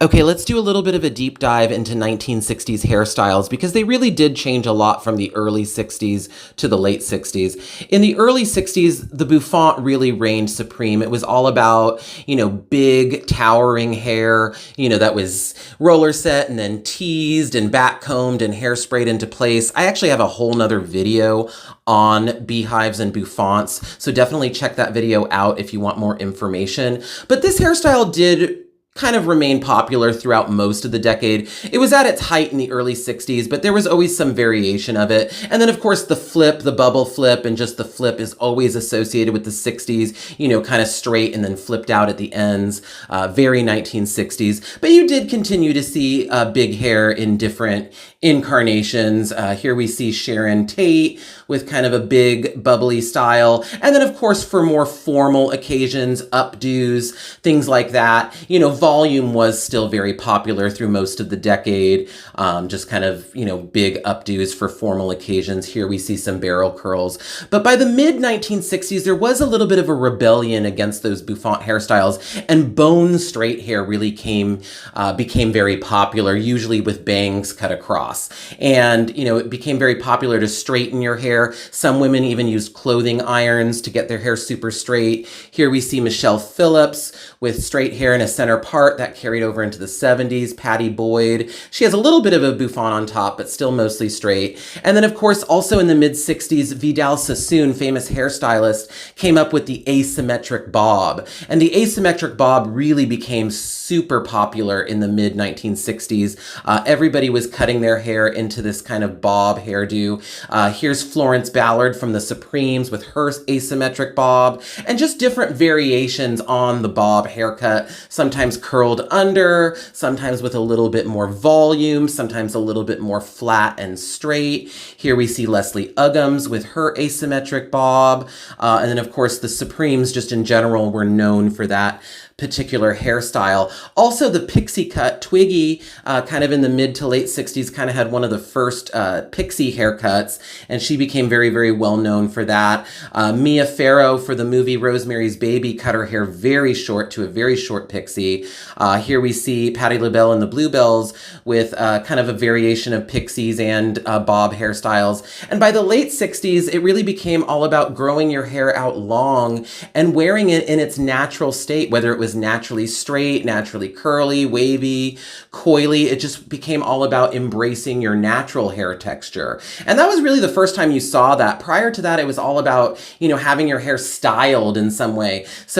Okay, let's do a little bit of a deep dive into 1960s hairstyles because they really did change a lot from the early 60s to the late 60s. In the early 60s, the bouffant really reigned supreme. It was all about, big towering hair, that was roller set and then teased and back combed and hairsprayed into place. I actually have a whole nother video on beehives and bouffants, so definitely check that video out if you want more information. But this hairstyle did kind of remained popular throughout most of the decade. It was at its height in the early 60s, but there was always some variation of it. And then, of course, the flip, the bubble flip, and just the flip is always associated with the 60s, kind of straight and then flipped out at the ends, very 1960s. But you did continue to see big hair in different incarnations. Here we see Sharon Tate with kind of a big bubbly style. And then, of course, for more formal occasions, updos, things like that, volume was still very popular through most of the decade. Just kind of, big updos for formal occasions. Here we see some barrel curls. But by the mid 1960s, there was a little bit of a rebellion against those bouffant hairstyles, and bone straight hair really became very popular, usually with bangs cut across. And, it became very popular to straighten your hair. Some women even used clothing irons to get their hair super straight. Here we see Michelle Phillips with straight hair in a center part that carried over into the 70s. Patty Boyd. She has a little bit of a bouffant on top, but still mostly straight. And then, of course, also in the mid-60s, Vidal Sassoon, famous hairstylist, came up with the asymmetric bob. And the asymmetric bob really became super popular in the mid-1960s. Everybody was cutting their hair into this kind of bob hairdo. Here's Florence Ballard from the Supremes with her asymmetric bob, and just different variations on the bob haircut, sometimes curled under, sometimes with a little bit more volume, sometimes a little bit more flat and straight. Here we see Leslie Uggams with her asymmetric bob. And then, of course, the Supremes just in general were known for that particular hairstyle. Also, the pixie cut, Twiggy, kind of in the mid to late 60s, kind of had one of the first pixie haircuts, and she became very, very well known for that. Mia Farrow, for the movie Rosemary's Baby, cut her hair very short to a very short pixie. Here we see Patti LaBelle and the Bluebells with kind of a variation of pixies and bob hairstyles. And by the late 60s, it really became all about growing your hair out long and wearing it in its natural state, whether it was naturally straight, naturally curly, wavy, coily. It just became all about embracing your natural hair texture. And that was really the first time you saw that. Prior to that, it was all about, having your hair styled in some way. So